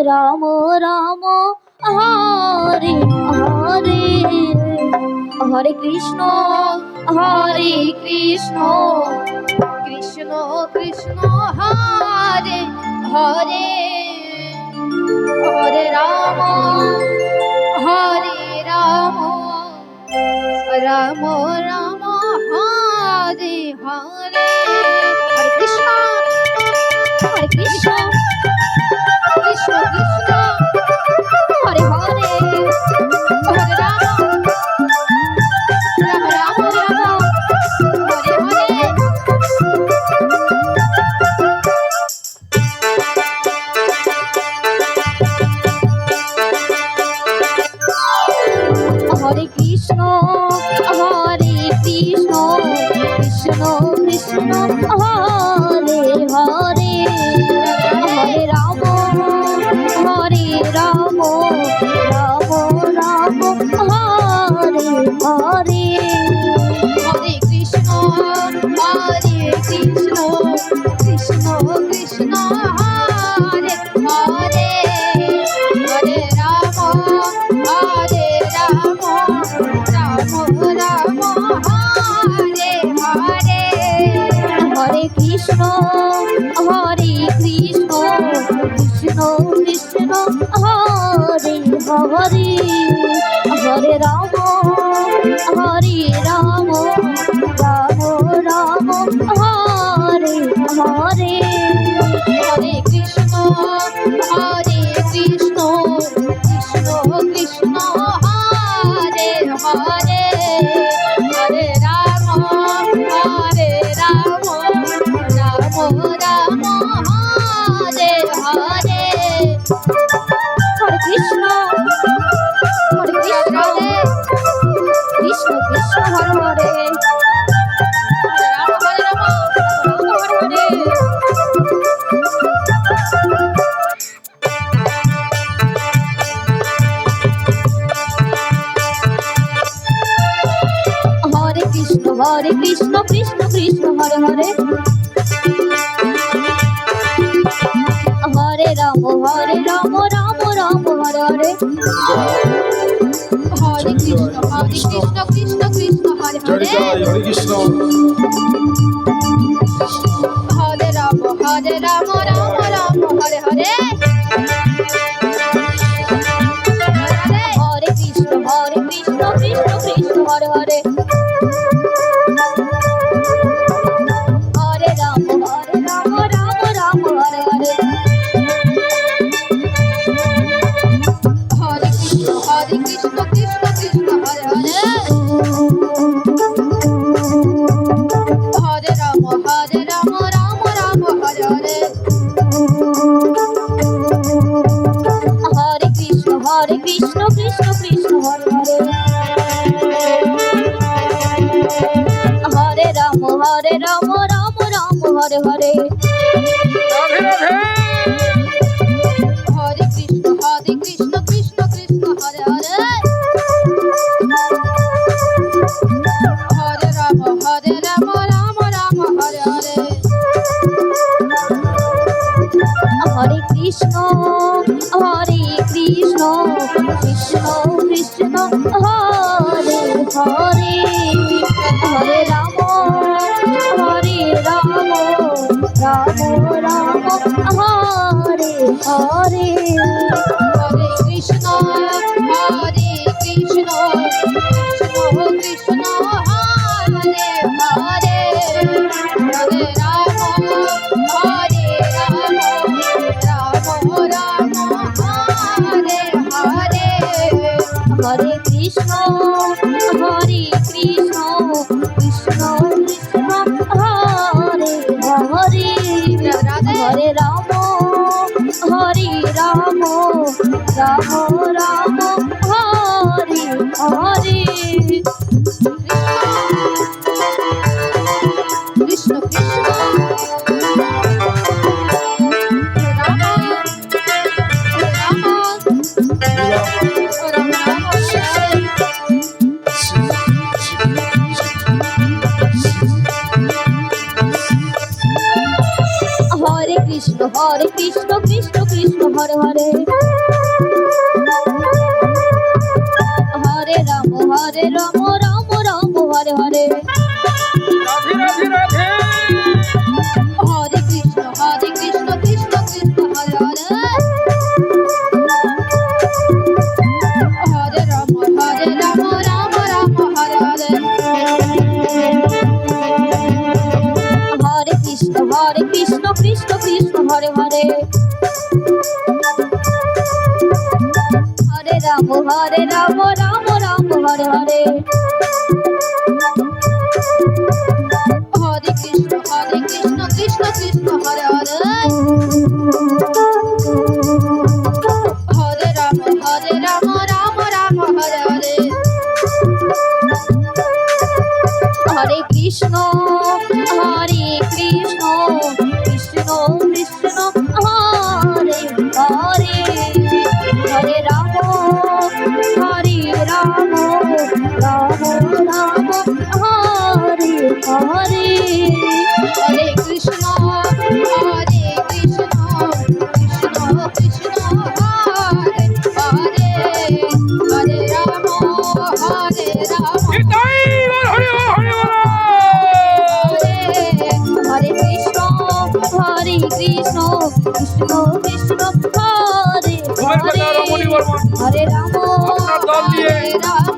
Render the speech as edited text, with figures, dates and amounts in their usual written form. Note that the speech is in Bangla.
রাম রাম হরে হরে, হরে কৃষ্ণ কৃষ্ণ কৃষ্ণ হরে হরে, হরে রাম রাম রাম হরে হরে, হরে কৃষ্ণ কৃষ্ণ কৃষ্ণ হরে হরে, হরে রাম রাম হরে হরে। হরে কৃষ্ণ কৃষ্ণ কৃষ্ণ হরে হরে, হরে রাম রাম রাম হরে হরে, হরে কৃষ্ণ কৃষ্ণ কৃষ্ণ হরে হরে, হরে রাম রাম হরে হরে, হরে কৃষ্ণ কৃষ্ণ কৃষ্ণ হরে হরে, হরে রাম রাম রাম হরে হরে, হরে কৃষ্ণ কৃষ্ণ কৃষ্ণ হরে হরে, হরে রাম রাম হরে হরে, হরে কৃষ্ণ হরে কৃষ্ণ কৃষ্ণ হরে হরে, হরে রাম হরে হরে। হরে কৃষ্ণ কৃষ্ণ কৃষ্ণ হরে হরে, হরে রাম রাম রাম হরে হরে, হরে কৃষ্ণ কৃষ্ণ কৃষ্ণ হরে হরে, হরে কৃষ্ণ হরে রাম রাম হরে হরে, হরে কৃষ্ণ কৃষ্ণ কৃষ্ণ হরে হরে, হরে রাম রাম হরে হরে, হরে কৃষ্ণ কৃষ্ণ কৃষ্ণ হরে হরে, হরে রাম রাম হরে হরে, হরে কৃষ্ণ কৃষ্ণ কৃষ্ণ হরে হরে, হরে রাম রাম হরে হরে, হরে কৃষ্ণ কৃষ্ণ কৃষ্ণ হরে হরে, হরে রাম রাম হরে হরে, হরে কৃষ্ণ কৃষ্ণ কৃষ্ণ হরে হরে, হরে রাম রাম হরে হরে, হরে কৃষ্ণ কৃষ্ণ কৃষ্ণ হরে হরে, হরে রাম রাম হরে হরে, হরে কৃষ্ণ কৃষ্ণ কৃষ্ণ হরে হরে, হরে রাম রাম হরে হরে, কৃষ্ণ কৃষ্ণ কৃষ্ণ কৃষ্ণ কৃষ্ণ হরে হরে হরে রাম রাম রাম হরে হরে রাধে রাধে রাধে হরে কৃষ্ণ কৃষ্ণ কৃষ্ণ হরে হরে হরে রাম রাম রাম হরে হরে হরে কৃষ্ণ কৃষ্ণ কৃষ্ণ হরে হরে হরে রাম রাম রাম হরে হরে হরে কৃষ্ণ কৃষ্ণ কৃষ্ণ হরে হরে হরে রাম রাম রাম হরে হরে হরে কৃষ্ণ কৃষ্ণ কৃষ্ণ হরে হরে হরে রাম রাম রাম হরে হরে হরে কৃষ্ণ কৃষ্ণ কৃষ্ণ হরে হরে হরে রাম নিতাই হরে হরে হরে কৃষ্ণ কৃষ্ণ কৃষ্ণ হরে রমণী বর্মন হরে রাম আপনার দল দিয়ে রাম